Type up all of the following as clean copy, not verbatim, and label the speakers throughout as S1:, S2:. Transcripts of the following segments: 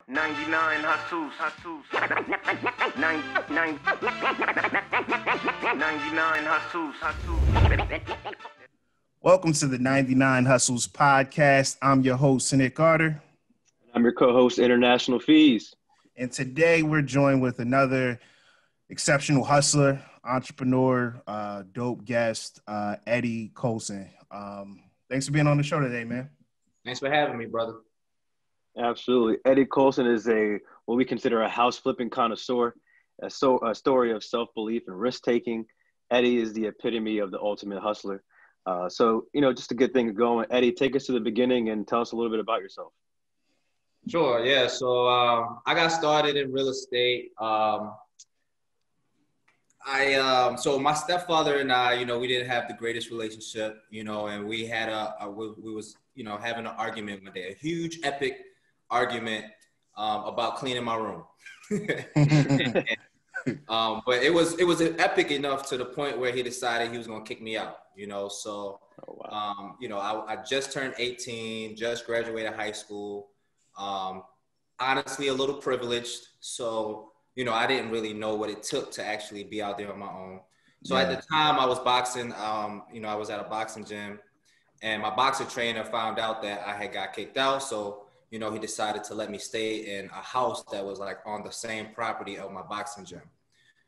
S1: 99 Houses. 99 Houses.
S2: Welcome to the 99 Hustles podcast. I'm your host, Nick Carter.
S3: I'm your co-host, International Fees.
S2: And today we're joined with another exceptional hustler, entrepreneur, dope guest, Eddie Colson. Thanks for being on the show today, man.
S4: Thanks for having me, brother.
S3: Absolutely. Eddie Colson is what we consider a house flipping connoisseur, a story of self-belief and risk-taking. Eddie is the epitome of the ultimate hustler. Just to get things going, Eddie, take us to the beginning and tell us a little bit about yourself.
S4: Sure, yeah. So I got started in real estate. So my stepfather and I, we didn't have the greatest relationship, and we had we was having an argument one day, a huge epic argument about cleaning my room. But it was epic enough to the point where he decided he was going to kick me out, So,
S3: oh, wow.
S4: I just turned 18, just graduated high school. Honestly, a little privileged. So, I didn't really know what it took to actually be out there on my own. So At the time I was boxing, I was at a boxing gym, and my boxing trainer found out that I had got kicked out. So, he decided to let me stay in a house that was like on the same property of my boxing gym.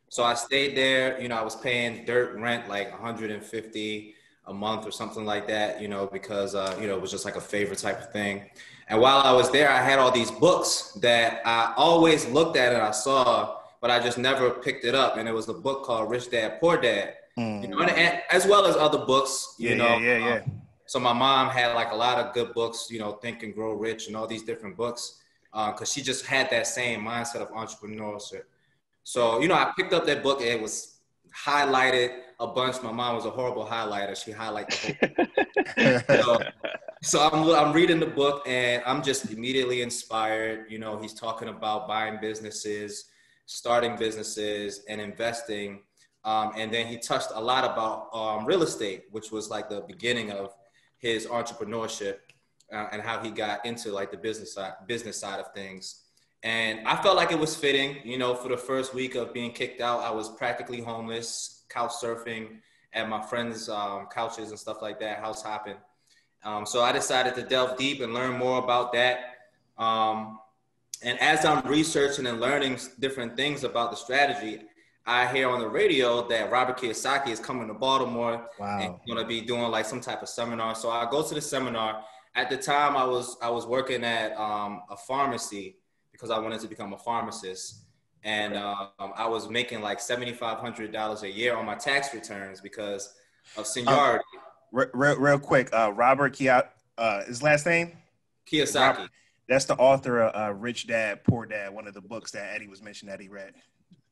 S4: So I stayed there, I was paying dirt rent, like $150 a month or something like that, because, it was just like a favor type of thing. And while I was there, I had all these books that I always looked at and I saw, but I just never picked it up. And it was a book called Rich Dad, Poor Dad, and as well as other books,
S2: Yeah.
S4: So my mom had like a lot of good books, Think and Grow Rich and all these different books, because she just had that same mindset of entrepreneurship. So, I picked up that book. It was highlighted a bunch. My mom was a horrible highlighter. She highlighted the whole book. So I'm reading the book and I'm just immediately inspired. He's talking about buying businesses, starting businesses, and investing. And then he touched a lot about real estate, which was like the beginning of his entrepreneurship and how he got into like the business side of things. And I felt like it was fitting, for the first week of being kicked out. I was practically homeless, couch surfing at my friends' couches and stuff like that, house hopping. So I decided to delve deep and learn more about that. And as I'm researching and learning different things about the strategy, I hear on the radio that Robert Kiyosaki is coming to Baltimore.
S2: Wow.
S4: And going to be doing like some type of seminar. So I go to the seminar. At the time, I was working at a pharmacy because I wanted to become a pharmacist. And I was making like $7,500 a year on my tax returns because of seniority.
S2: Real quick, Robert his last name?
S4: Kiyosaki.
S2: That's the author of Rich Dad, Poor Dad, one of the books that Eddie was mentioning that he read.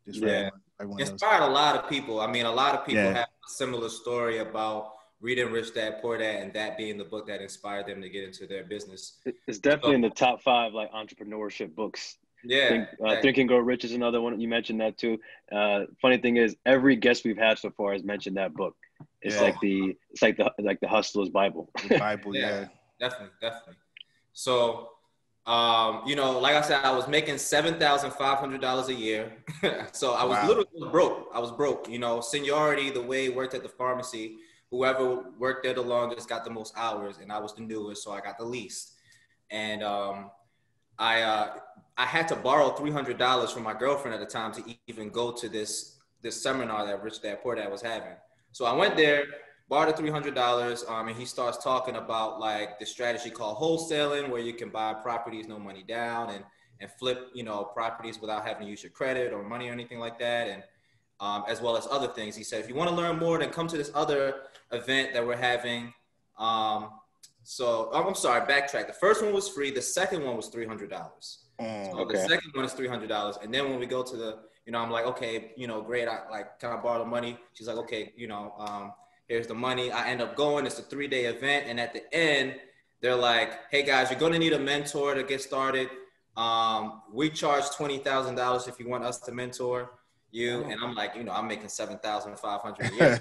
S4: Inspired a lot of people. I mean, a lot of people have a similar story about reading Rich Dad, Poor Dad, and that being the book that inspired them to get into their business.
S3: It's definitely in the top 5 like entrepreneurship books.
S4: Yeah.
S3: Think and Grow Rich is another one. You mentioned that too. Funny thing is, every guest we've had so far has mentioned that book. It's like the hustler's Bible.
S2: The Bible,
S4: Definitely. So, like I said, I was making $7,500 a year. So I was literally broke. I was broke. Seniority, the way it worked at the pharmacy, whoever worked there the longest got the most hours, and I was the newest, so I got the least. And I had to borrow $300 from my girlfriend at the time to even go to this seminar that Rich Dad Poor Dad was having. So I went there, borrowed the $300, and he starts talking about like this strategy called wholesaling, where you can buy properties, no money down, and flip, properties without having to use your credit or money or anything like that. And as well as other things. He said, if you want to learn more, then come to this other event that we're having. So I'm sorry, backtrack. The first one was free. The second one was $300. The second one is $300. And then when we go to the, I'm like, okay, great. Can I borrow the money? She's like, okay, here's the money. I end up going. It's a 3-day event. And at the end, they're like, hey guys, you're going to need a mentor to get started. We charge $20,000 if you want us to mentor you. And I'm like, I'm making $7,500 a year.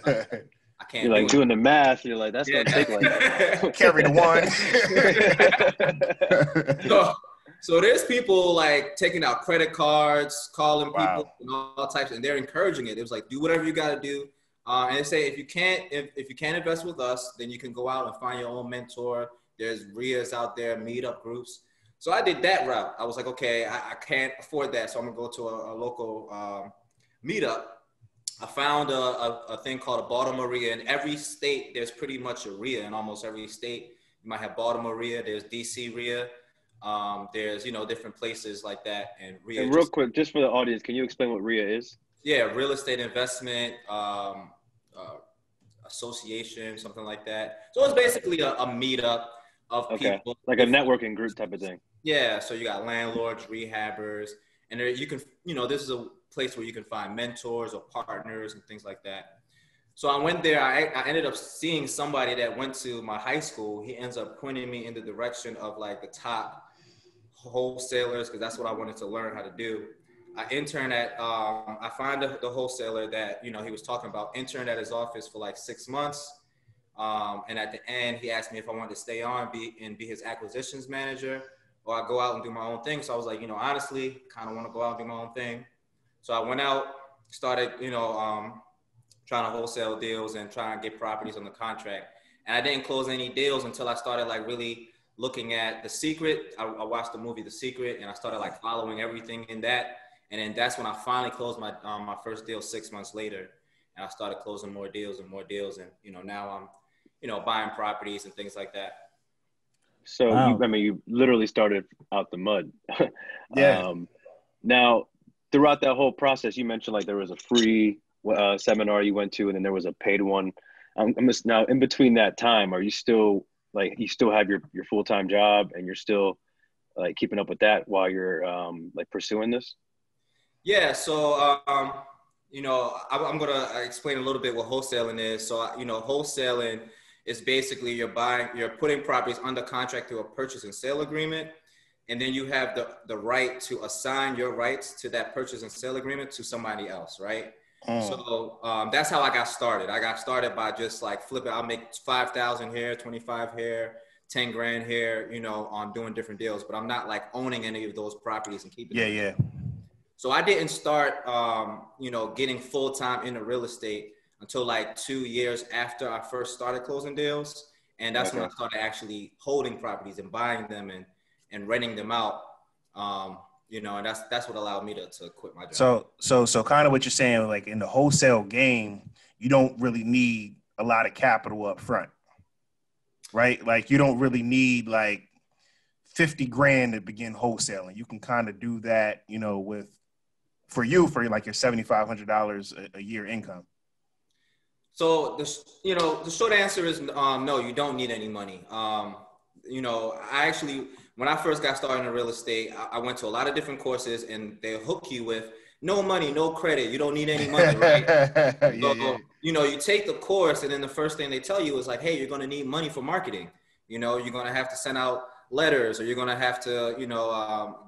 S4: I can't.
S3: You're like doing the math. You're like, that's gonna take like
S2: carry the one.
S4: So there's people like taking out credit cards, calling people
S2: Wow.
S4: and all types, and they're encouraging it. It was like, do whatever you got to do. And they say, if you can't invest with us, then you can go out and find your own mentor. There's RIAs out there, meetup groups. So I did that route. I was like, okay, I can't afford that. So I'm gonna go to a local meetup. I found a thing called a Baltimore RIA. In every state, there's pretty much a RIA in almost every state. You might have Baltimore RIA, there's DC RIA. There's, different places like that. And RIA.
S3: And real quick, just for the audience, can you explain what RIA is?
S4: Yeah, real estate investment association, something like that. So it's basically a meetup of people.
S3: Like a networking group type of thing.
S4: Yeah, so you got landlords, rehabbers, and there you can, this is a place where you can find mentors or partners and things like that. So I went there. I ended up seeing somebody that went to my high school. He ends up pointing me in the direction of like the top wholesalers, because that's what I wanted to learn how to do. I interned at, I find the wholesaler that, he was talking about, interned at his office for like 6 months. And at the end, he asked me if I wanted to stay on, be his acquisitions manager, or I go out and do my own thing. So I was like, honestly, kind of want to go out and do my own thing. So I went out, started, trying to wholesale deals and trying to get properties on the contract. And I didn't close any deals until I started like really looking at The Secret. I watched the movie The Secret, and I started like following everything in that. And then that's when I finally closed my first deal 6 months later. And I started closing more deals. And, now I'm, buying properties and things like that.
S3: So, wow. You literally started out the mud.
S2: Yeah.
S3: Now, throughout that whole process, you mentioned like there was a free seminar you went to, and then there was a paid one. Now, in between that time, are you still like, you still have your full-time job and you're still like keeping up with that while you're like pursuing this?
S4: Yeah. So, I'm going to explain a little bit what wholesaling is. So, wholesaling is basically you're putting properties under contract through a purchase and sale agreement. And then you have the right to assign your rights to that purchase and sale agreement to somebody else, right? So that's how I got started. I got started by just like flipping. I'll make 5,000 here, 25 here, 10 grand here, on doing different deals. But I'm not like owning any of those properties and keeping them.
S2: Yeah.
S4: So I didn't start, getting full-time into real estate until like 2 years after I first started closing deals. And that's when I started actually holding properties and buying them and renting them out. And that's what allowed me to quit my job.
S2: So kind of what you're saying, like in the wholesale game, you don't really need a lot of capital up front, right? Like you don't really need like 50 grand to begin wholesaling. You can kind of do that, for like your $7,500 a year income.
S4: So the short answer is no, you don't need any money. I actually, when I first got started in real estate, I went to a lot of different courses, and they hook you with no money, no credit. You don't need any money, right? You take the course, and then the first thing they tell you is like, hey, you're going to need money for marketing. You're going to have to send out letters, or you're going to have to,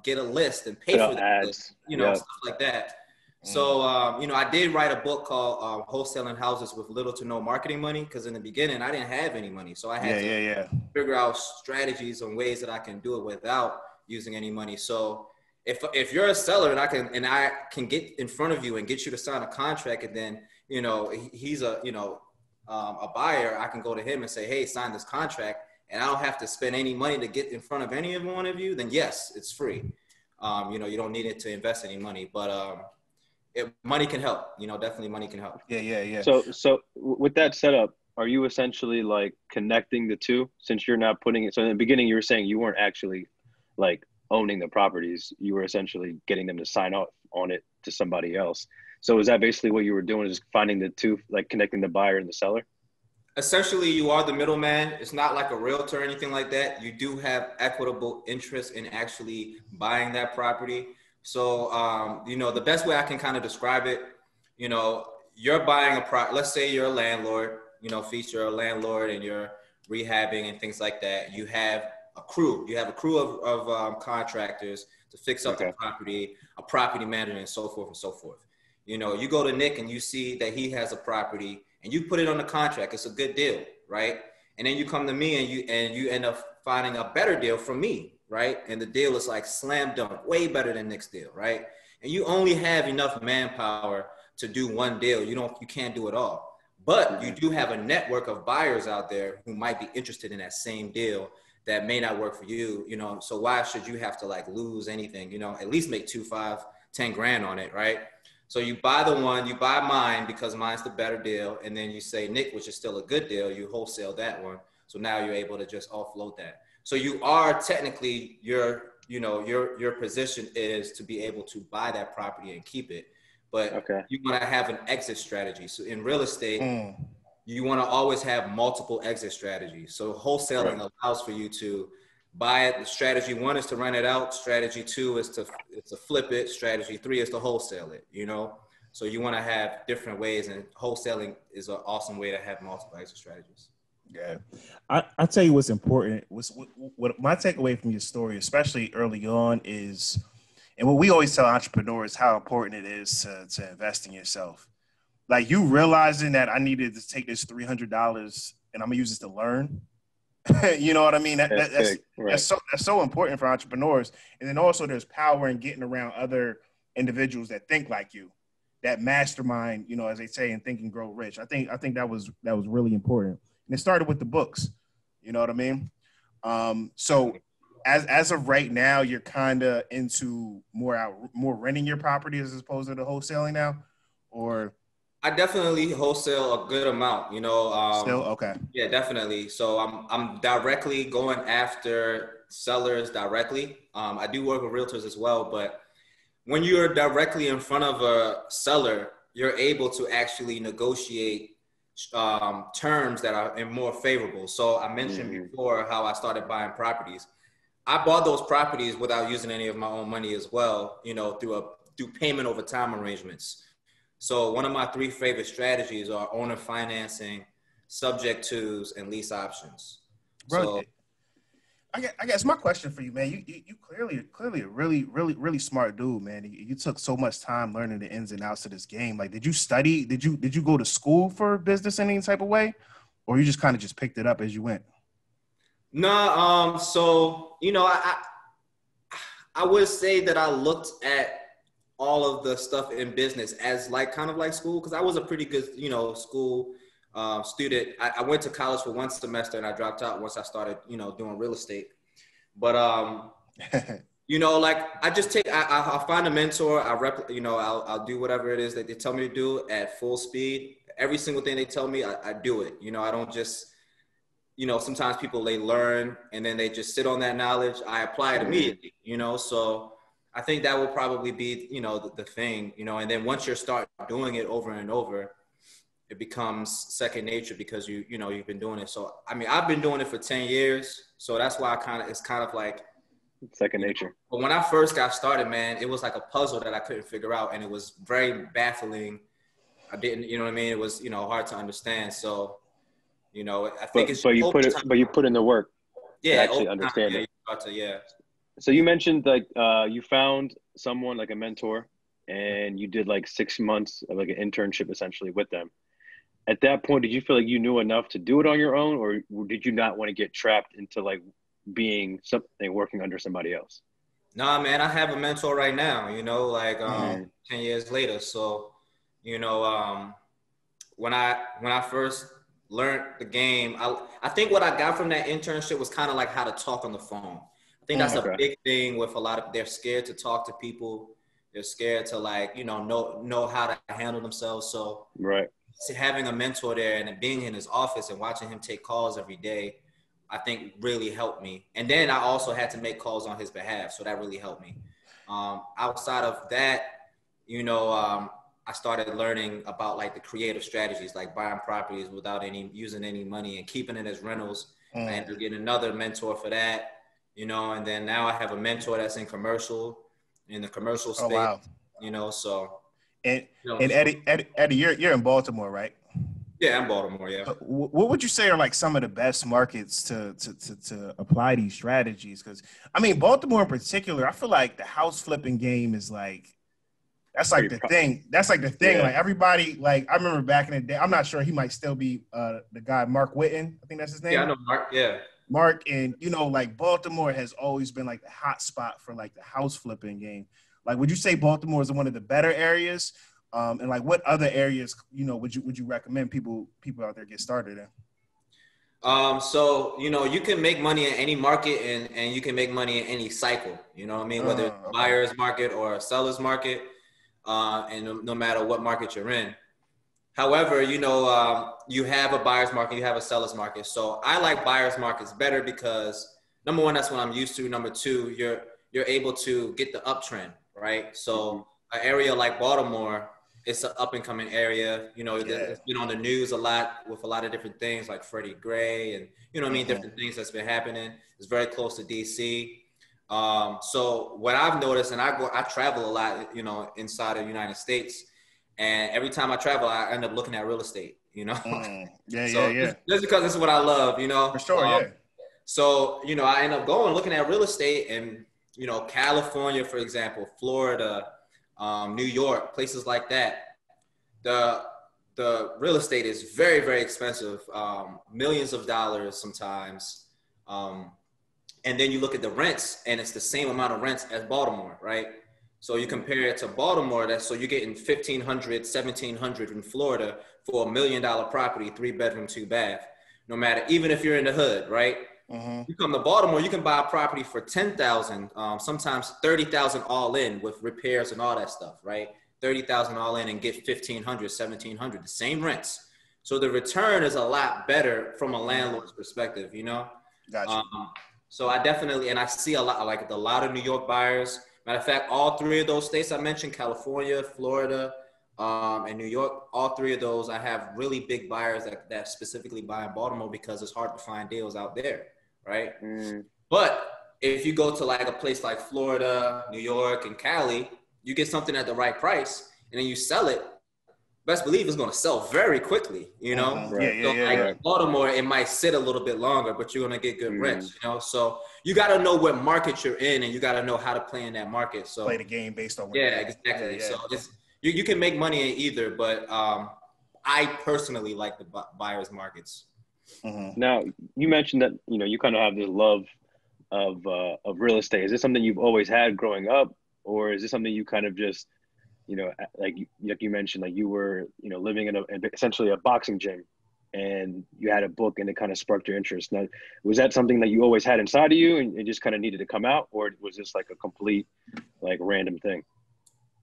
S4: get a list and pay for that list, stuff like that. So, I did write a book called Wholesaling Houses with Little to No Marketing Money, because in the beginning, I didn't have any money. So I had to figure out strategies and ways that I can do it without using any money. So if you're a seller and I can get in front of you and get you to sign a contract, and then, he's a buyer, I can go to him and say, hey, sign this contract, and I don't have to spend any money to get in front of any of one of you, then yes, it's free. You don't need it to invest any money, but money can help. Definitely money can help.
S2: Yeah.
S3: So with that setup, are you essentially like connecting the two, since you're not putting it? So in the beginning, you were saying you weren't actually like owning the properties. You were essentially getting them to sign off on it to somebody else. So is that basically what you were doing, is finding the two, like connecting the buyer and the seller?
S4: Essentially, you are the middleman. It's not like a realtor or anything like that. You do have equitable interest in actually buying that property. So, the best way I can kind of describe it, you're buying a let's say you're a landlord, you're a landlord and you're rehabbing and things like that. You have a crew. You have a crew of contractors to fix up the property, a property manager, and so forth and so forth. You go to Nick and you see that he has a property and you put it on the contract. It's a good deal, right? And then you come to me and you end up finding a better deal from me, right? And the deal is like slam dunk, way better than Nick's deal, right? And you only have enough manpower to do one deal. You can't do it all. But you do have a network of buyers out there who might be interested in that same deal that may not work for you, you know? So why should you have to like lose anything, you know, at least make 2, 5, 10 grand on it, right? So you buy mine because mine's the better deal. And then you say Nick, which is still a good deal, you wholesale that one. So now you're able to just offload that. So you are technically, your position is to be able to buy that property and keep it. But you want to have an exit strategy. So in real estate, you want to always have multiple exit strategies. So wholesaling allows for you to buy it. Strategy 1 is to rent it out. Strategy 2 is to flip it. Strategy 3 is to wholesale it, you know? So you want to have different ways, and wholesaling is an awesome way to have multiple exit strategies.
S2: Yeah. I'll tell you what's important. What my takeaway from your story, especially early on, is, and what we always tell entrepreneurs, how important it is to invest in yourself. Like, you realizing that I needed to take this $300 and I'm gonna use this to learn. You know what I mean? That's so important for entrepreneurs. And then also there's power in getting around other individuals that think like you, that mastermind, you know, as they say, in Think and Grow Rich. I think that was really important. And it started with the books. You know what I mean? So as of right now, you're kind of into more renting your properties as opposed to the wholesaling now, or?
S4: I definitely wholesale a good amount, you know.
S2: Still? Okay.
S4: Yeah, definitely. So I'm directly going after sellers directly. I do work with realtors as well, but when you're directly in front of a seller, you're able to actually negotiate terms that are more favorable. So I mentioned before how I started buying properties. I bought those properties without using any of my own money as well, you know, through payment over time arrangements. So one of my 3 favorite strategies are owner financing, subject tos, and lease options.
S2: Bro,
S4: so
S2: I guess my question for you, man, you clearly a really smart dude, man. You took so much time learning the ins and outs of this game. Like, did you study? Did you go to school for business in any type of way, or you just kind of just picked it up as you went?
S4: No, so you know, I would say that I looked at all of the stuff in business as like kind of like school, because I was a pretty good, you know, school student. I went to college for 1 semester and I dropped out once I started, you know, doing real estate. But you know, like I'll find a mentor. I'll do whatever it is that they tell me to do at full speed. Every single thing they tell me, I do it. You know, I don't just, you know, sometimes people, they learn and then they just sit on that knowledge. I apply it immediately, you know, so I think that will probably be, you know, the thing, you know, and then once you start doing it over and over, it becomes second nature because you know, you've been doing it. So, I mean, I've been doing it for 10 years. So that's why it's kind of like
S3: second nature.
S4: But when I first got started, man, it was like a puzzle that I couldn't figure out. And it was very baffling. I didn't, you know what I mean? It was, you know, hard to understand. So, you know, I think
S3: but you put in the work to actually understand it. So you mentioned like you found someone like a mentor and you did like 6 months of like an internship essentially with them. At that point, did you feel like you knew enough to do it on your own, or did you not want to get trapped into like being something working under somebody else?
S4: Nah, man, I have a mentor right now, you know, like 10 years later. So, you know, when I first learned the game, I think what I got from that internship was kind of like how to talk on the phone. I think that's a big thing with a lot of, they're scared to talk to people. They're scared to like, you know how to handle themselves. So having a mentor there and being in his office and watching him take calls every day, I think really helped me. And then I also had to make calls on his behalf. So that really helped me. Outside of that, you know, I started learning about like the creative strategies, like buying properties without using any money and keeping it as rentals. I had to get another mentor for that. You know, and then now I have a mentor that's in the commercial space. Oh, wow. You know, so.
S2: And Eddie, you're in Baltimore, right?
S4: Yeah, I'm Baltimore. Yeah.
S2: What would you say are like some of the best markets to apply these strategies? Because I mean, Baltimore in particular, I feel like the house flipping game is like, that's like the thing. That's like the thing. Yeah. Like everybody, like I remember back in the day. I'm not sure, he might still be the guy Mark Whitten. I think that's his name.
S4: Yeah, I know Mark. Yeah.
S2: Mark, and like Baltimore has always been like the hot spot for like the house flipping game. Like, would you say Baltimore is one of the better areas? And like, what other areas would you recommend people out there get started in?
S4: So you can make money in any market, and you can make money in any cycle. You know what I mean? Whether it's a buyer's market or a seller's market, and no matter what market you're in. However, you have a buyer's market, you have a seller's market. So I like buyer's markets better because number one, that's what I'm used to. Number two, you're able to get the uptrend, right? So an area like Baltimore, it's an up and coming area. It's been on the news a lot with a lot of different things like Freddie Gray and different things that's been happening. It's very close to DC. So what I've noticed, and I travel a lot, inside of the United States. And every time I travel, I end up looking at real estate,
S2: Yeah.
S4: Just because this is what I love,
S2: For sure,
S4: So, I end up looking at real estate and, California, for example, Florida, New York, places like that. The real estate is very, very expensive, millions of dollars sometimes. And then you look at the rents, and it's the same amount of rents as Baltimore, right? So you compare it to Baltimore, so you're getting $1,500, $1,700 in Florida for $1 million property, 3-bedroom, 2-bath. No matter, even if you're in the hood, right? You come to Baltimore, you can buy a property for $10,000, sometimes $30,000 all in with repairs and all that stuff, right? $30,000 all in and get $1,500, $1,700, the same rents. So the return is a lot better from a landlord's perspective,
S2: Gotcha.
S4: So I definitely, and I see a lot of New York buyers. Matter of fact, all three of those states I mentioned, California, Florida, and New York, all three of those, I have really big buyers that specifically buy in Baltimore because it's hard to find deals out there, right? But if you go to like a place like Florida, New York, and Cali, you get something at the right price, and then you sell it, best believe it's going to sell very quickly,
S2: Right.
S4: Baltimore, it might sit a little bit longer, but you're going to get good rents, So you got to know what market you're in, and you got to know how to play in that market. So
S2: play the game based on
S4: exactly. So you can make money in either, but I personally like the buyer's markets.
S3: Now, you mentioned that you kind of have this love of real estate. Is this something you've always had growing up, or is this something you kind of just like you mentioned, like you were, living in essentially a boxing gym, and you had a book and it kind of sparked your interest? Now, was that something that you always had inside of you and it just kind of needed to come out, or was this like a complete, like, random thing?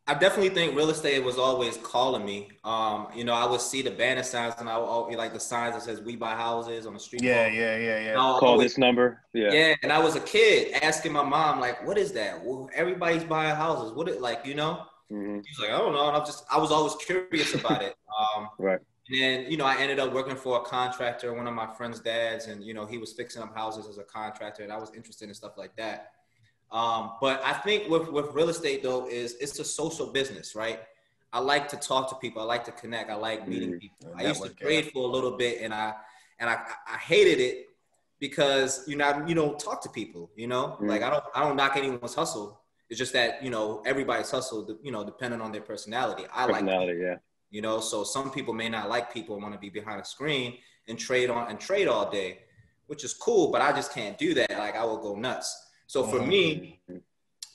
S4: I definitely think real estate was always calling me. I would see the banner signs, and I would always, like the signs that says "We buy houses" on the street.
S2: Yeah.
S3: Call this number. Yeah.
S4: And I was a kid asking my mom, like, "What is that? Well, everybody's
S3: Mm-hmm.
S4: buying houses. What it like, She's like, I don't know. And I was always curious about it.
S3: Right.
S4: And then, I ended up working for a contractor, one of my friend's dads, and, he was fixing up houses as a contractor, and I was interested in stuff like that. But I think with real estate, though, it's a social business, right? I like to talk to people. I like to connect. I like meeting people. I used to trade for a little bit, and I hated it because, you don't talk to people, like I don't knock anyone's hustle. It's just that, everybody's hustle, depending on their personality. I like people, so some people may not like people and want to be behind a screen and trade all day, which is cool, but I just can't do that. Like, I will go nuts. So for me,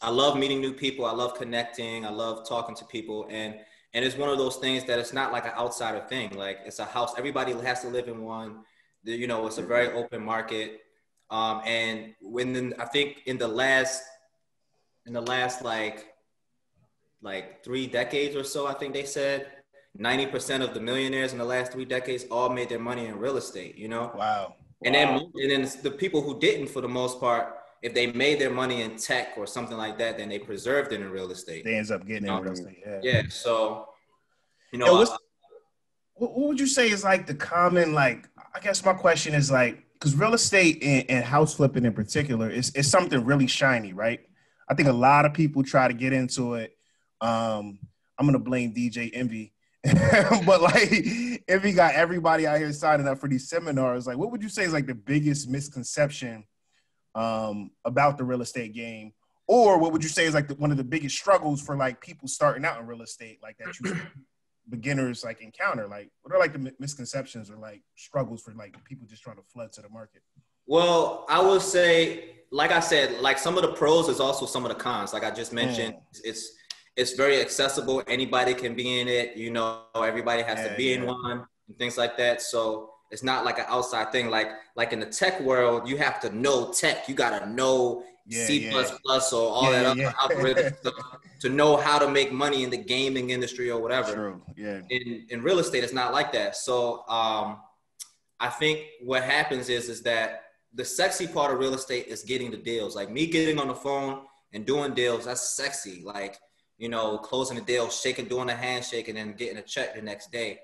S4: I love meeting new people. I love connecting. I love talking to people. And it's one of those things that it's not like an outsider thing. Like, it's a house. Everybody has to live in one. It's a very open market. And I think in the last like 3 decades or so, I think they said 90% of the millionaires in the last 3 decades all made their money in real estate,
S2: Wow.
S4: And then the people who didn't, for the most part, if they made their money in tech or something like that, then they preserved it in real estate.
S2: They ends up getting in real estate.
S4: Yeah. So,
S2: what would you say is like the common, like, I guess my question is like, because real estate and house flipping in particular is something really shiny, right? I think a lot of people try to get into it. I'm going to blame DJ Envy. But like, Envy got everybody out here signing up for these seminars. Like, what would you say is like the biggest misconception about the real estate game? Or what would you say is like one of the biggest struggles for like people starting out in real estate, like that you beginners like encounter? Like, what are like the misconceptions or like struggles for like people just trying to flood to the market?
S4: Well, I would say, like I said, like some of the pros is also some of the cons. Like I just mentioned, it's very accessible. Anybody can be in it. You know, everybody has to be in one and things like that. So it's not like an outside thing. Like in the tech world, you have to know tech. You gotta know C++ or all that other algorithm stuff to know how to make money in the gaming industry or whatever.
S2: True. Yeah.
S4: In real estate, it's not like that. So I think what happens is that the sexy part of real estate is getting the deals. Like me getting on the phone and doing deals, that's sexy. Like, you know, closing the deal, doing a handshake, and then getting a check the next day.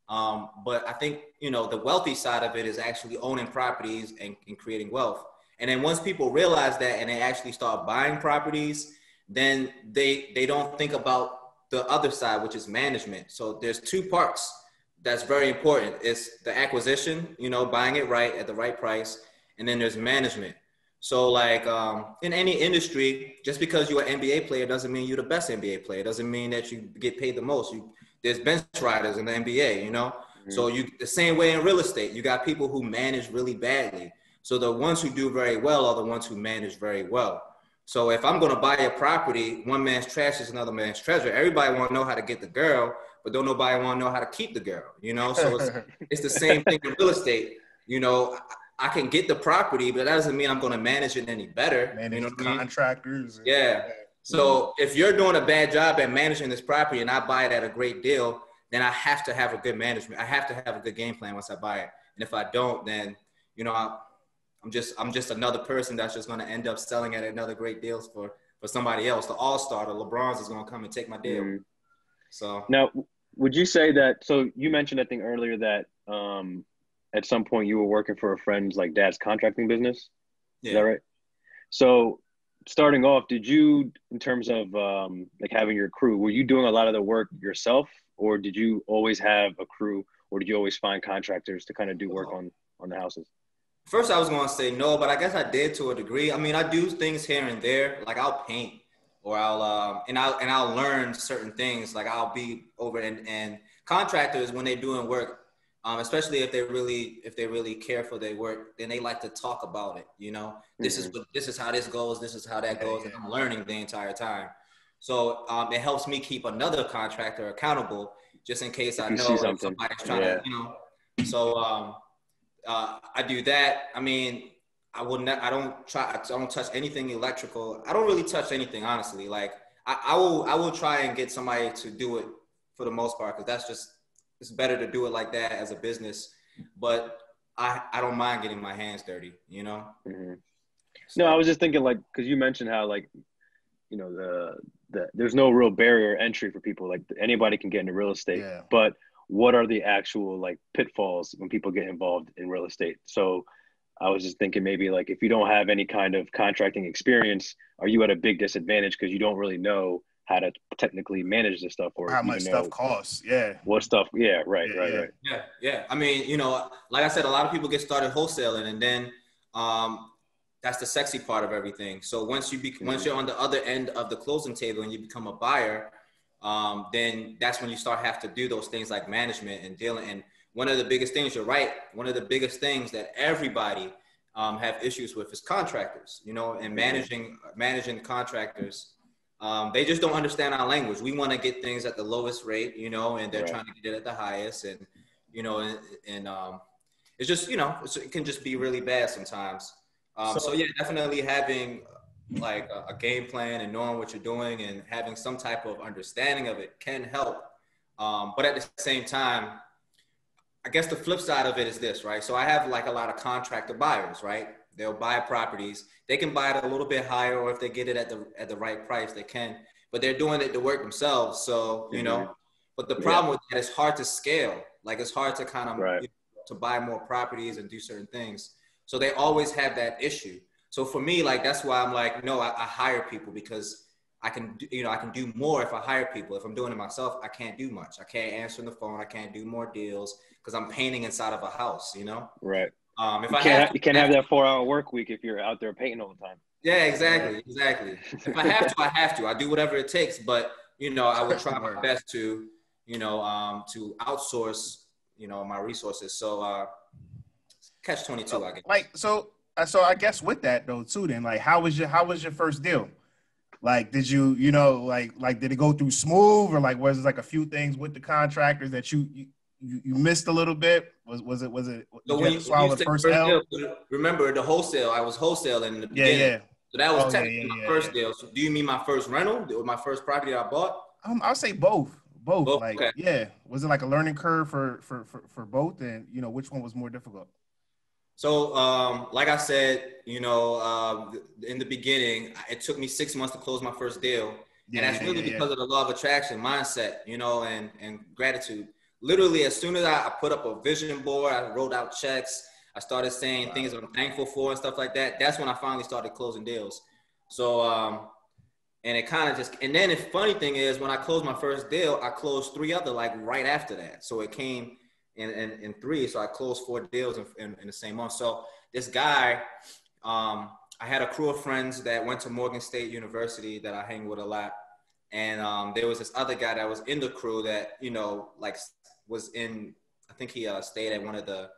S4: But I think, you know, the wealthy side of it is actually owning properties and creating wealth. And then once people realize that and they actually start buying properties, then they don't think about the other side, which is management. So there's two parts that's very important. It's the acquisition, you know, buying it right at the right price. And then there's management. So like in any industry, just because you're an NBA player doesn't mean you're the best NBA player. It doesn't mean that you get paid the most. There's bench riders in the NBA, you know? Mm-hmm. So the same way in real estate, you got people who manage really badly. So the ones who do very well are the ones who manage very well. So if I'm going to buy a property, one man's trash is another man's treasure. Everybody want to know how to get the girl, but don't nobody want to know how to keep the girl, you know? So it's the same thing in real estate. You know, I can get the property, but that doesn't mean I'm going to manage it any better.
S2: Manage,
S4: you know what
S2: contractors.
S4: I mean? Yeah. So if you're doing a bad job at managing this property and I buy it at a great deal, then I have to have a good management. I have to have a good game plan once I buy it. And if I don't, then, you know, I'm just another person that's just going to end up selling at another great deals for somebody else. The all-star, the LeBrons is going to come and take my deal. Mm-hmm. So
S3: now, would you say that, so you mentioned, I think earlier that at some point you were working for a friend's like dad's contracting business. Yeah. Is that right? So starting off, did you, in terms of like having your crew, were you doing a lot of the work yourself, or did you always have a crew, or did you always find contractors to kind of do work on the houses?
S4: First, I was going to say no, but I guess I did to a degree. I mean, I do things here and there. Like I'll paint, or I'll learn certain things. Like I'll be over and contractors, when they're doing work, especially if they really care for their work, then they like to talk about it. You know, this is how this goes. This is how that goes. And I'm learning the entire time. So it helps me keep another contractor accountable, just in case I know if somebody's trying to, you know. So I do that. I mean, I don't touch anything electrical. I don't really touch anything, honestly. Like I will try and get somebody to do it for the most part, because it's better to do it like that as a business. But I don't mind getting my hands dirty, you know?
S3: Mm-hmm. So, no, I was just thinking, like, because you mentioned how, like, you know, there's no real barrier entry for people. Like anybody can get into real estate, but what are the actual like pitfalls when people get involved in real estate? So I was just thinking maybe like if you don't have any kind of contracting experience, are you at a big disadvantage because you don't really know how to technically manage this stuff, or
S2: how much stuff costs?
S3: What stuff? Right.
S4: Yeah. I mean, you know, like I said, a lot of people get started wholesaling, and then that's the sexy part of everything. So once you're on the other end of the closing table and you become a buyer, then that's when you have to do those things like management and dealing. And one of the biggest things, you're right, one of the biggest things that everybody have issues with is contractors, you know, and managing contractors. They just don't understand our language. We want to get things at the lowest rate, you know, and they're trying to get it at the highest. And, you know, and it's just, you know, it can just be really bad sometimes. So yeah, definitely having like a game plan and knowing what you're doing and having some type of understanding of it can help. But at the same time, I guess the flip side of it is this, right? So I have like a lot of contractor buyers, right? They'll buy properties. They can buy it a little bit higher, or if they get it at the right price, they can. But they're doing it to work themselves. So, you know, but the problem with that is hard to scale. Like it's hard to kind of you know, to buy more properties and do certain things. So they always have that issue. So for me, like, that's why I'm like, no, I hire people, because I can do more if I hire people. If I'm doing it myself, I can't do much. I can't answer the phone. I can't do more deals because I'm painting inside of a house, you know?
S3: Right. You can't have that 4-hour work week if you're out there painting all the time.
S4: Yeah, exactly. If I have to, I have to. I do whatever it takes. But, you know, I would try my best to, you know, to outsource, you know, my resources. So catch 22, I guess.
S2: Like, so so I guess with that though too, then like how was your first deal? Like, did you like did it go through smooth, or like was it like a few things with the contractors that you missed a little bit? Was it did
S4: So
S2: you have to swallow the first L?
S4: deal, remember the wholesale? I was wholesaling in the beginning.
S2: Yeah.
S4: So that was
S2: Oh,
S4: technically my first deal. So do you mean my first rental or my first property that I bought?
S2: I'll say both. Both.
S4: Both.
S2: Like,
S4: Okay.
S2: yeah. Was it like a learning curve for both, and which one was more difficult?
S4: So, like I said, in the beginning, it took me 6 months to close my first deal. And that's really because of the law of attraction mindset, and gratitude. Literally, as soon as I put up a vision board, I wrote out checks, I started saying things I'm thankful for and stuff like that. That's when I finally started closing deals. So, and it kind of just, and then the funny thing is when I closed my first deal, I closed 3 other like right after that. So it came in 3. So I closed 4 deals in the same month. So this guy, I had a crew of friends that went to Morgan State University that I hang with a lot. And there was this other guy that was in the crew that, was in, I think he stayed at one of the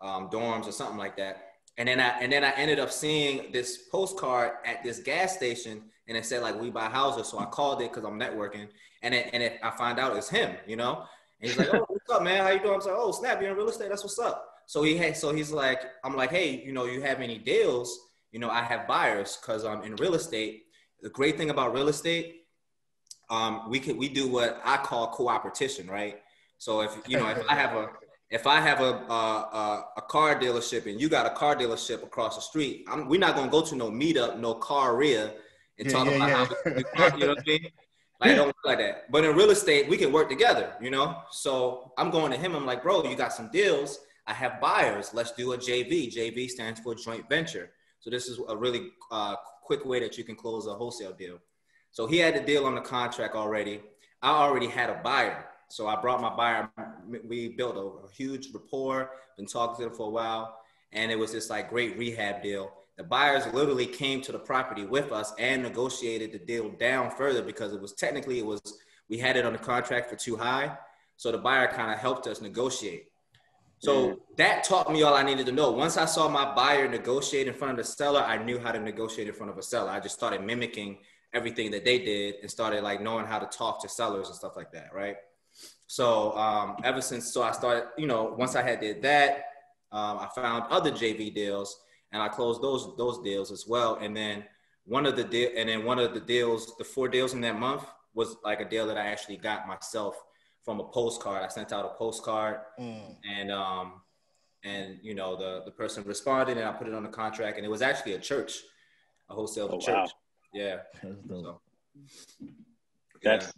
S4: dorms or something like that. And then I ended up seeing this postcard at this gas station, and it said like, we buy houses. So I called it because I'm networking, and I find out it's him, And he's like, oh, what's up, man? How you doing? I'm like, oh, snap, you're in real estate. That's what's up. So he's like, I'm like, hey, you have any deals? I have buyers because in real estate, the great thing about real estate, we do what I call co-opetition, right? So if I have a car dealership and you got a car dealership across the street, we're not gonna go to no meetup, no car-ria and talk about how we car, you know what I mean? Like, don't work like that. But in real estate, we can work together, So I'm going to him. I'm like, bro, you got some deals. I have buyers. Let's do a JV. JV stands for joint venture. So this is a really quick way that you can close a wholesale deal. So he had the deal on the contract already. I already had a buyer. So I brought my buyer. We built a huge rapport, been talking to them for a while. And it was this like great rehab deal. The buyers literally came to the property with us and negotiated the deal down further because we had it on the contract for too high. So the buyer kind of helped us negotiate. So that taught me all I needed to know. Once I saw my buyer negotiate in front of the seller, I knew how to negotiate in front of a seller. I just started mimicking everything that they did and started like knowing how to talk to sellers and stuff like that, right? So ever since, I started, once I did that, I found other JV deals and I closed those deals as well. And then one of the deals, the 4 deals in that month was like a deal that I actually got myself from a postcard. I sent out a postcard and the person responded and I put it on the contract, and it was actually a church, a wholesale church. Wow. Yeah. So,
S3: that's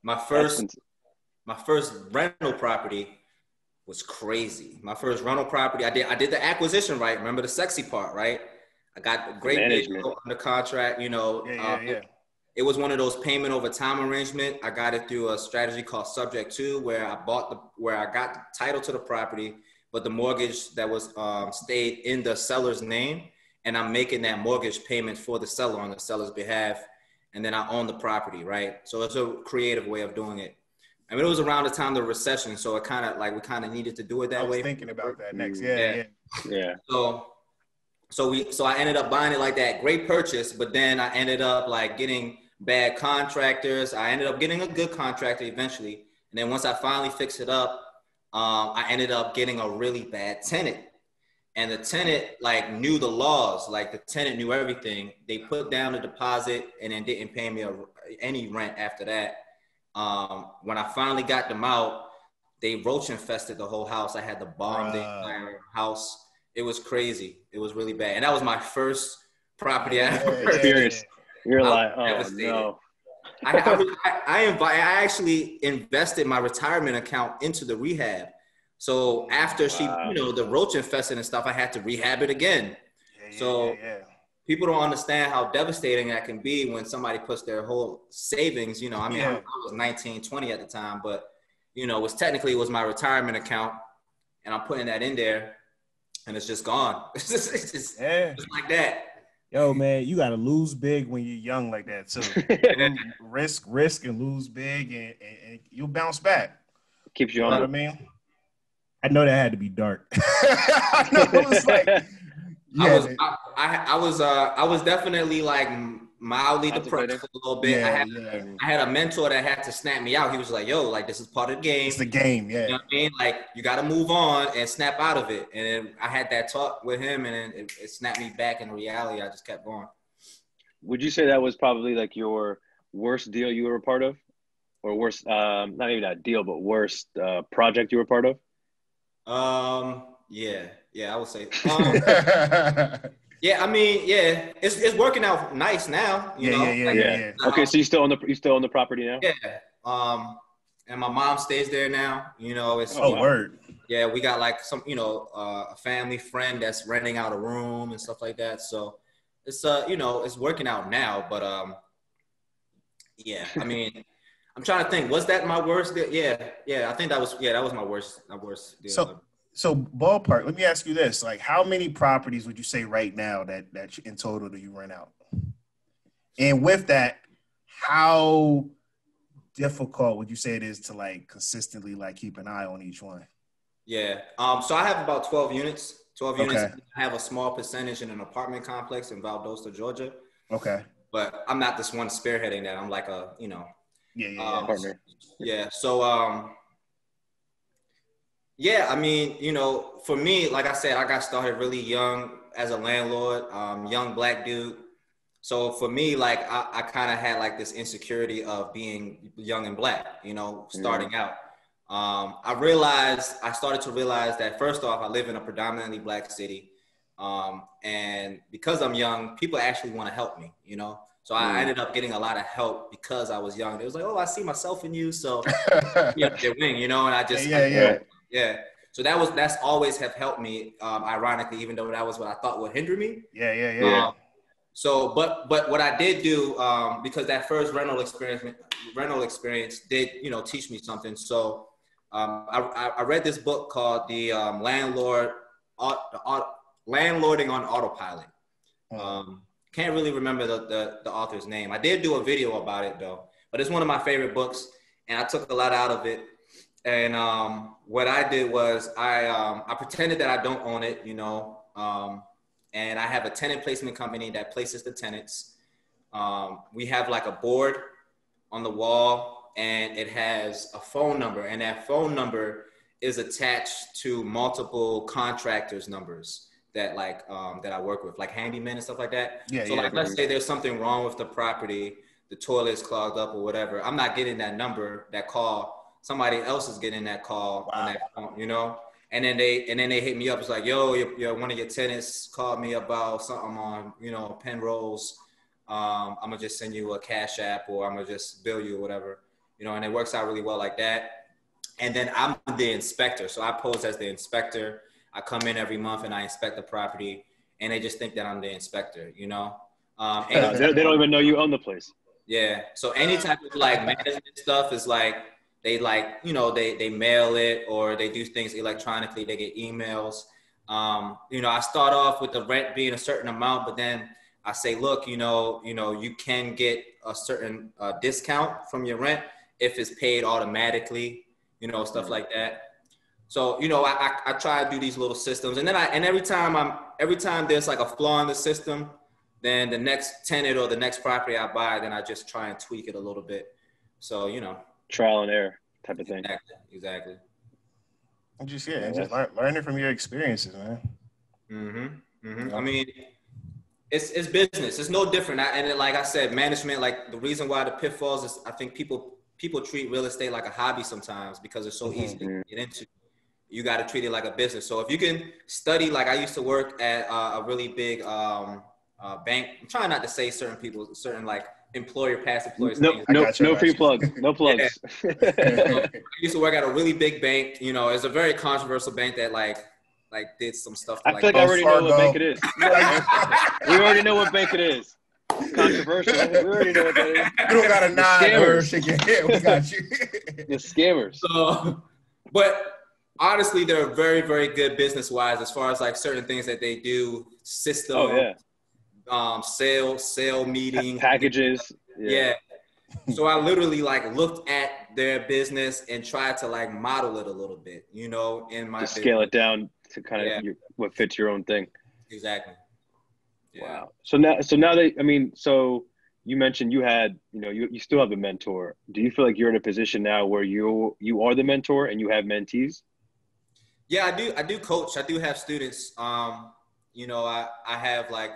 S4: my first rental property was crazy. My first rental property, I did the acquisition right. Remember the sexy part, right? I got a great deal on the contract, It was one of those payment over time arrangement. I got it through a strategy called Subject To, where I got the title to the property, but the mortgage that was stayed in the seller's name, and I'm making that mortgage payment for the seller on the seller's behalf, and then I own the property, right? So it's a creative way of doing it. I mean, it was around the time of the recession, so it kind of like we kind of needed to do it that way.
S2: I was thinking about that next. Yeah.
S4: So I ended up buying it like that. Great purchase, but then I ended up like getting bad contractors. I ended up getting a good contractor eventually. And then once I finally fixed it up, I ended up getting a really bad tenant. And the tenant like knew the laws, like the tenant knew everything. They put down the deposit and then didn't pay me any rent after that. When I finally got them out, they roach infested the whole house. I had to bomb the entire house. It was crazy. It was really bad. And that was my first property I ever experienced.
S3: You're like, oh no.
S4: I actually invested my retirement account into the rehab. So after she, the roach infested and stuff, I had to rehab it again. People don't understand how devastating that can be when somebody puts their whole savings, I was 19, 20 at the time, but, it was my retirement account, and I'm putting that in there, and it's just gone. It's just like that.
S2: Yo, man, you got to lose big when you're young like that, too. risk and lose big, and you'll bounce back.
S3: Keeps you
S2: on. You know what I mean? I know that had to be dark. I know it was like,
S4: I was definitely like mildly depressed for a little bit. I had a mentor that had to snap me out. He was like, "Yo, like this is part of the game.
S2: It's the game, yeah.
S4: You know what I mean? Like you got to move on and snap out of it." And then I had that talk with him, and then it snapped me back into reality. I just kept going.
S3: Would you say that was probably like your worst deal you were a part of, or worst, not even that deal, but worst project you were a part of?
S4: Yeah, I would say. Yeah, I mean, yeah, it's working out nice now. You know?
S2: Yeah.
S3: Okay, so you still own the property now?
S4: Yeah. And my mom stays there now. You know, it's
S2: word.
S4: Yeah, we got like some, a family friend that's renting out a room and stuff like that. So it's it's working out now. But yeah, I mean, I'm trying to think. Was that my worst deal? Yeah, I think that was my worst deal.
S2: So ballpark, let me ask you this. Like, how many properties would you say right now that in total do you rent out? And with that, how difficult would you say it is to like consistently like keep an eye on each one?
S4: Yeah. So I have about 12 units. 12 units. I have a small percentage in an apartment complex in Valdosta, Georgia.
S2: Okay.
S4: But I'm not this one spearheading that. I'm like a,
S3: partner.
S4: Yeah. So, yeah, I mean, for me, like I said, I got started really young as a landlord, young Black dude. So for me, like I kind of had like this insecurity of being young and Black, starting out. I started to realize that first off, I live in a predominantly Black city. And because I'm young, people actually want to help me, So I ended up getting a lot of help because I was young. It was like, oh, I see myself in you. So their wing, and I just, yeah. So that's always have helped me, ironically, even though that was what I thought would hinder me.
S2: Yeah.
S4: So, but what I did do, because that first rental experience did, teach me something. So I read this book called the Landlording on Autopilot. Can't really remember the author's name. I did do a video about it though, but it's one of my favorite books, and I took a lot out of it. And what I did was I pretended that I don't own it, and I have a tenant placement company that places the tenants. We have like a board on the wall, and it has a phone number, and that phone number is attached to multiple contractors' numbers that that I work with, like handymen and stuff like that. Let's say there's something wrong with the property, the toilet's clogged up or whatever. I'm not getting that number, that call. Somebody else is getting that call on that phone, And then they hit me up. It's like, yo, one of your tenants called me about something on, Penrose. I'm gonna just send you a cash app, or I'm gonna just bill you or whatever, and it works out really well like that. And then I'm the inspector. So I pose as the inspector. I come in every month and I inspect the property, and they just think that I'm the inspector, They
S3: don't even know you own the place.
S4: Yeah. So any type of like management stuff is like, they they mail it, or they do things electronically. They get emails. I start off with the rent being a certain amount, but then I say, look, you can get a certain discount from your rent if it's paid automatically, stuff like that. So, I try to do these little systems, and then every time there's like a flaw in the system, then the next tenant or the next property I buy, then I just try and tweak it a little bit. So,
S3: trial and error type of thing.
S4: Exactly.
S2: Just learning from your experiences, man.
S4: I mean, it's business. It's no different. And like I said, management, like the reason why the pitfalls is, I think people treat real estate like a hobby sometimes because it's so easy to get into. You got to treat it like a business. So if you can study, like I used to work at a really big bank. I'm trying not to say certain like past employers.
S3: No free plugs. No plugs.
S4: I used to work at a really big bank. It's a very controversial bank that like did some stuff.
S3: I feel like I already know what bank it is. We already know what bank it is. Controversial. We already know what that is.
S2: You don't got a nod or shake your head. We got you.
S3: The scammers.
S4: So, but honestly, they're very, very good business-wise as far as like certain things that they do, system, sale meetings,
S3: packages.
S4: Yeah. So I literally like looked at their business and tried to like model it a little bit, in my
S3: scale it down to kind of what fits your own thing.
S4: Exactly. Yeah.
S3: Wow. So now that, I mean, so you mentioned you had, you still have a mentor. Do you feel like you're in a position now where you are the mentor and you have mentees?
S4: Yeah, I do coach. I do have students. I have like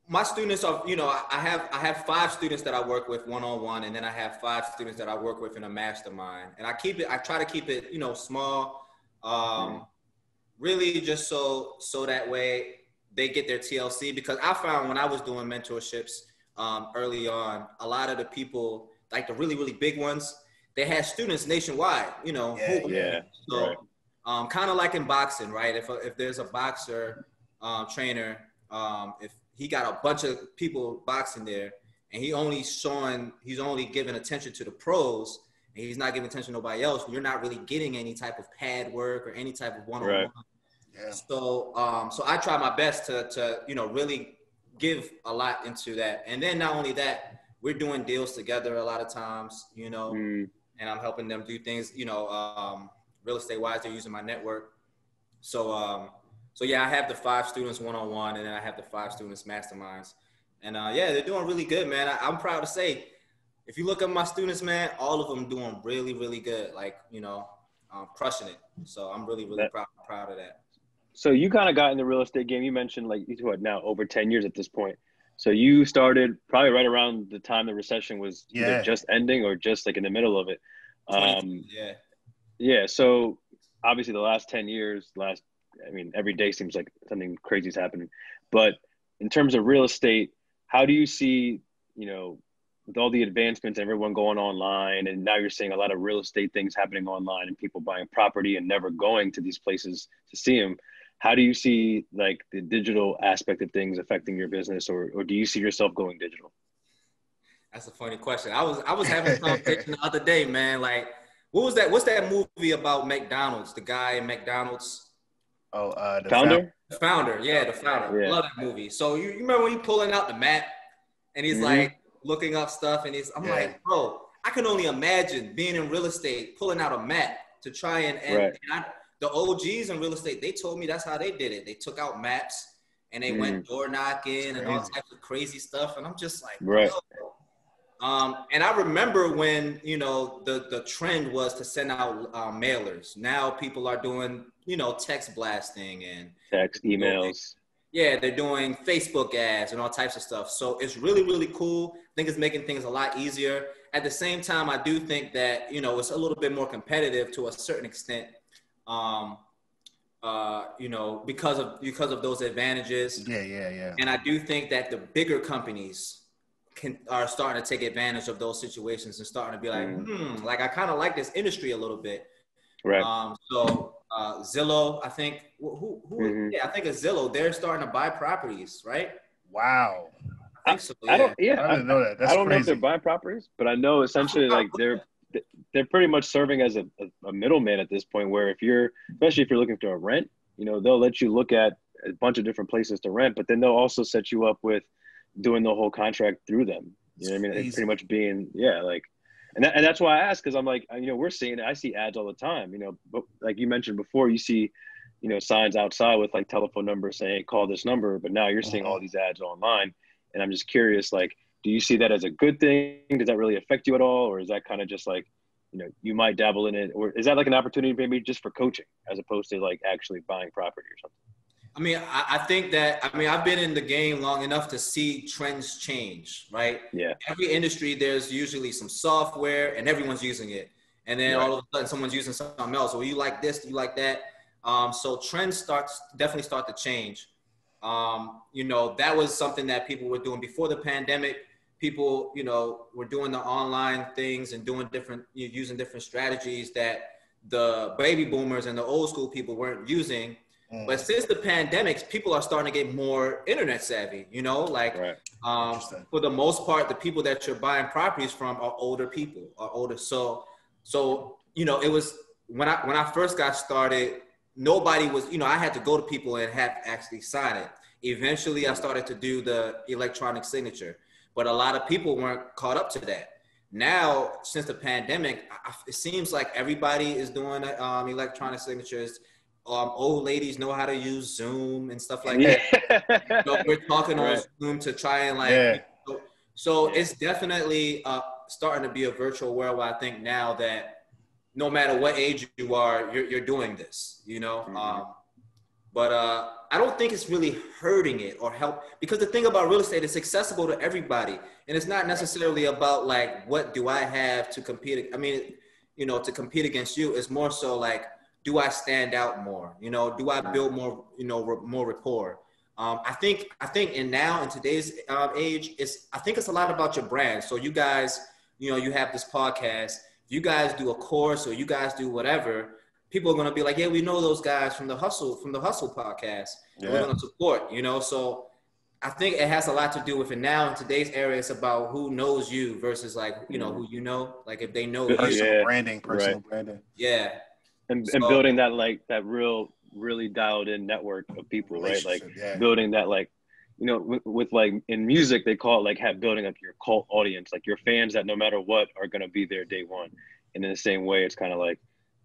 S4: my students are, I have 5 students that I work with one-on-one, and then I have 5 students that I work with in a mastermind. And I try to keep it, small, really just so that way they get their TLC, because I found when I was doing mentorships early on, a lot of the people, like the really, really big ones, they had students nationwide,
S3: Yeah.
S4: So
S3: Right.
S4: kind of like in boxing, right? If there's a boxer trainer, if he got a bunch of people boxing there, and he's only giving attention to the pros, and he's not giving attention to nobody else, you're not really getting any type of pad work or any type of one-on-one.
S3: Right.
S2: Yeah.
S4: So I try my best to really give a lot into that. And then not only that, we're doing deals together a lot of times, and I'm helping them do things, real estate wise. They're using my network. So yeah, I have the 5 students one-on-one, and then I have the 5 students masterminds. And yeah, they're doing really good, man. I'm proud to say, if you look at my students, man, all of them doing really, really good. Like, crushing it. So I'm really, really proud of that.
S3: So you kind of got in the real estate game. You mentioned like what now over 10 years at this point. So you started probably right around the time the recession was either just ending or just like in the middle of it.
S4: Yeah.
S3: Yeah. So obviously the last 10 years, every day seems like something crazy is happening. But in terms of real estate, how do you see, with all the advancements, everyone going online, and now you're seeing a lot of real estate things happening online and people buying property and never going to these places to see them. How do you see like the digital aspect of things affecting your business, or do you see yourself going digital?
S4: That's a funny question. I was having a conversation the other day, man. Like, what's that movie about McDonald's? The guy in McDonald's.
S3: Oh, the founder?
S4: The founder. Yeah, the founder. Yeah. Love that movie. So you remember when he's pulling out the map and he's like looking up stuff, and I'm like, bro, I can only imagine being in real estate, pulling out a map to try and the OGs in real estate, they told me that's how they did it. They took out maps and they went door knocking and all types of crazy stuff. And I'm just like, and I remember when, the trend was to send out mailers. Now people are doing, text blasting and
S3: text emails.
S4: Yeah, they're doing Facebook ads and all types of stuff. So it's really, really cool. I think it's making things a lot easier. At the same time, I do think that, it's a little bit more competitive to a certain extent, because of those advantages.
S2: Yeah.
S4: And I do think that the bigger companies are starting to take advantage of those situations and starting to be like, like I kind of like this industry a little bit.
S3: Right.
S4: So Zillow, I think, I think it's Zillow. They're starting to buy properties, right?
S2: Wow.
S4: I think so. Yeah.
S3: I didn't know that.
S2: That's
S3: I don't know if
S2: crazy.
S3: they're buying properties, but I know essentially like they're pretty much serving as a middleman at this point, where especially if you're looking for a rent, they'll let you look at a bunch of different places to rent, but then they'll also set you up with doing the whole contract through them. You know what I mean? It's pretty much being, and that's why I ask, because I'm like, we're seeing it. I see ads all the time, but like you mentioned before, you see, signs outside with like telephone numbers saying, call this number, but now you're seeing all these ads online. And I'm just curious, like, do you see that as a good thing? Does that really affect you at all? Or is that kind of just like, you might dabble in it? Or is that like an opportunity maybe just for coaching as opposed to like actually buying property or something?
S4: I mean, I think that, I've been in the game long enough to see trends change, right?
S3: Yeah.
S4: Every industry, there's usually some software and everyone's using it. And then all of a sudden someone's using something else. Well, you like this, you like that. So trends definitely start to change. That was something that people were doing before the pandemic. People, were doing the online things and doing using different strategies that the baby boomers and the old school people weren't using. But since the pandemic, people are starting to get more internet savvy, for the most part, the people that you're buying properties from are older people, So, it was when I first got started, nobody was, I had to go to people and have actually sign it. Eventually I started to do the electronic signature, but a lot of people weren't caught up to that. Now, since the pandemic, it seems like everybody is doing electronic signatures. old ladies know how to use Zoom and stuff like that. We're talking on Zoom to try and it's definitely starting to be a virtual world where I think now that no matter what age you are, you're doing this, But I don't think it's really hurting it or help, because the thing about real estate, it's accessible to everybody. And it's not necessarily about like, what do I have to compete? I mean, to compete against you. It's more so like, do I stand out more? Do I build more, more rapport? I think in now in today's age, I think it's a lot about your brand. So you guys, you have this podcast, if you guys do a course or you guys do whatever, people are going to be like, yeah, we know those guys from the Hustle podcast. And we're going to support, So I think it has a lot to do with it. Now in today's era, it's about who knows you versus like, who like if they know you.
S2: Personal branding.
S4: Yeah.
S3: And building that, like, that really dialed in network of people, right? Like building that, like, with like in music, they call it like building up your cult audience, like your fans that no matter what are going to be there day one. And in the same way, it's kind of like,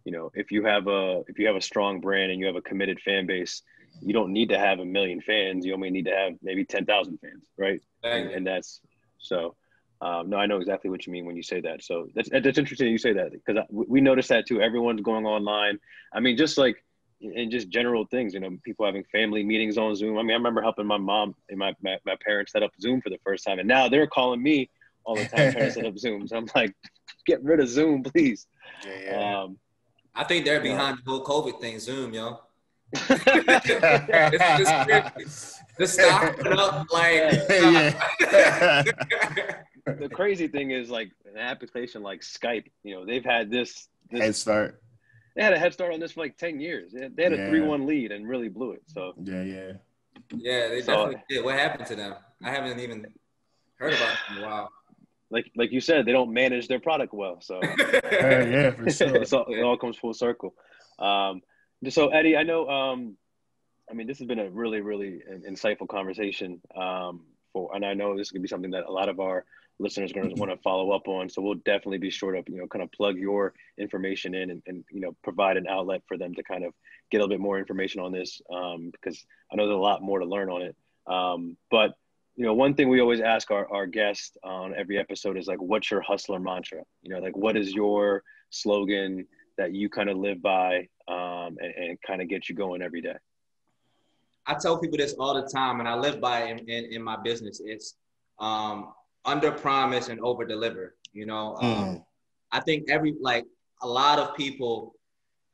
S3: if you have a strong brand and you have a committed fan base, you don't need to have 1 million fans. You only need to have maybe 10,000 fans, right? And that's so. No, I know exactly what you mean when you say that. So that's interesting you say that, because we noticed that too. Everyone's going online. I mean, just like in just general things, people having family meetings on Zoom. I mean, I remember helping my mom and my parents set up Zoom for the first time, and now they're calling me all the time trying to set up Zooms. I'm like, get rid of Zoom, please.
S4: I think they're behind the whole COVID thing, Zoom, yo. It's the stock went up like.
S3: The crazy thing is, like, an application like Skype, they've had this
S2: head start.
S3: They had a head start on this for like 10 years. They had a 3-1 lead and really blew it. So
S4: yeah, they definitely did. What happened to them? I haven't even heard about it in a while.
S3: Like you said, they don't manage their product well. So
S2: yeah, for sure.
S3: It all comes full circle. So Eddie, I know. I mean, this has been a really, really insightful conversation. And I know this is gonna be something that a lot of our listeners are going to want to follow up on. So we'll definitely be sure to, kind of plug your information in and provide an outlet for them to kind of get a little bit more information on this, because I know there's a lot more to learn on it. But one thing we always ask our guests on every episode is like, what's your hustler mantra? Like, what is your slogan that you kind of live by, and kind of get you going every day?
S4: I tell people this all the time, and I live by it in my business. It's under promise and over deliver. I think a lot of people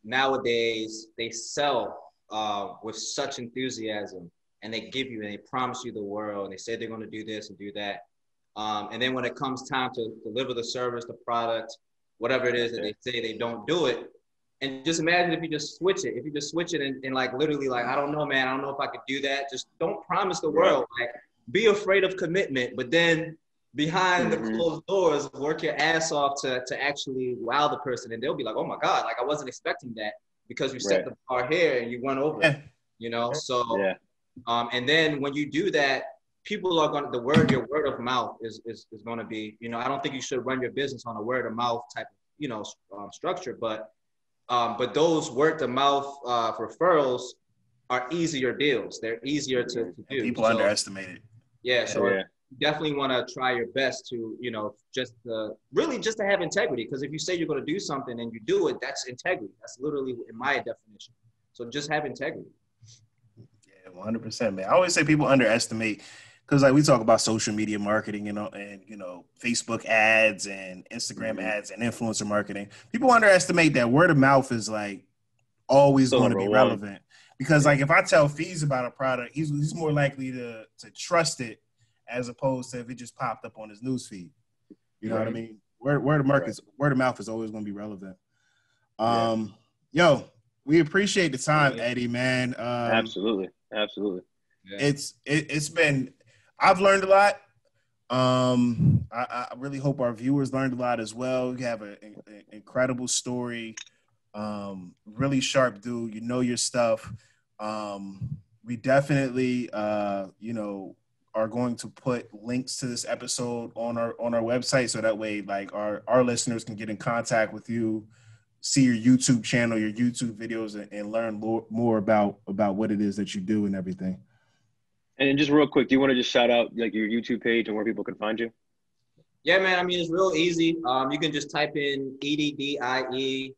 S4: nowadays, they sell with such enthusiasm, and they promise you the world, and they say they're going to do this and do that. And then when it comes time to deliver the service, the product, whatever it is that they say, they don't do it. And just imagine if you just switch it. If you just switch it and like literally like, I don't know, man, I don't know if I could do that. Just don't promise the world. Like, be afraid of commitment, but then behind the closed doors, work your ass off to actually wow the person. And they'll be like, oh my God, like I wasn't expecting that, because you set the bar here and you went over it, So, and then when you do that, people are going to, your word of mouth is going to be, I don't think you should run your business on a word of mouth type of, structure, but those word of mouth referrals are easier deals. They're easier to do.
S2: People underestimate it.
S4: Yeah. So you definitely want to try your best to, just to have integrity. Because if you say you're going to do something and you do it, that's integrity. That's literally in my definition. So just have integrity.
S2: Yeah, 100%, man. I always say people underestimate, because like we talk about social media marketing, and Facebook ads and Instagram ads and influencer marketing. People underestimate that word of mouth is like always going to be relevant, because like if I tell Fees about a product, he's more likely to trust it as opposed to if it just popped up on his news feed. You know what I mean? Word of mouth is always going to be relevant. Yo, we appreciate the time, Eddie, man.
S3: Absolutely.
S2: Yeah. It's been. I've learned a lot. I really hope our viewers learned a lot as well. You have an incredible story. Really sharp dude. You know your stuff. We definitely, are going to put links to this episode on our website, so that way, like our listeners can get in contact with you, see your YouTube channel, your YouTube videos, and learn more about what it is that you do and everything.
S3: And just real quick, do you want to just shout out like your YouTube page and where people can find you?
S4: Yeah, man. I mean, it's real easy. You can just type in EDDIE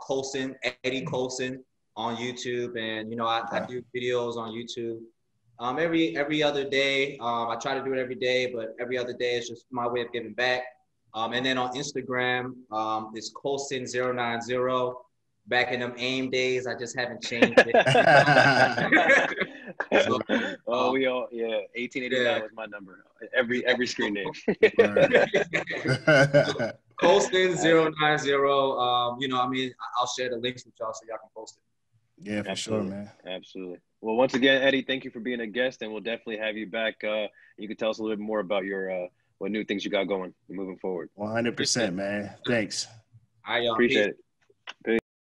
S4: Colson, Eddie Colson on YouTube, and you know, I do videos on YouTube. Every other day. I try to do it every day, but every other day is just my way of giving back. And then on Instagram, it's Colson090. Back in them AIM days, I just haven't changed it.
S3: So, we all 1889 was my number. Every screen name.
S4: Colson090. You know, I mean, I'll share the links with y'all so y'all can post it.
S2: Yeah, for sure, man.
S3: Absolutely. Well, once again, Eddie, thank you for being a guest, and we'll definitely have you back. You can tell us a little bit more about your what new things you got going moving forward.
S2: 100%, man. Thanks.
S4: I
S3: appreciate it. Peace.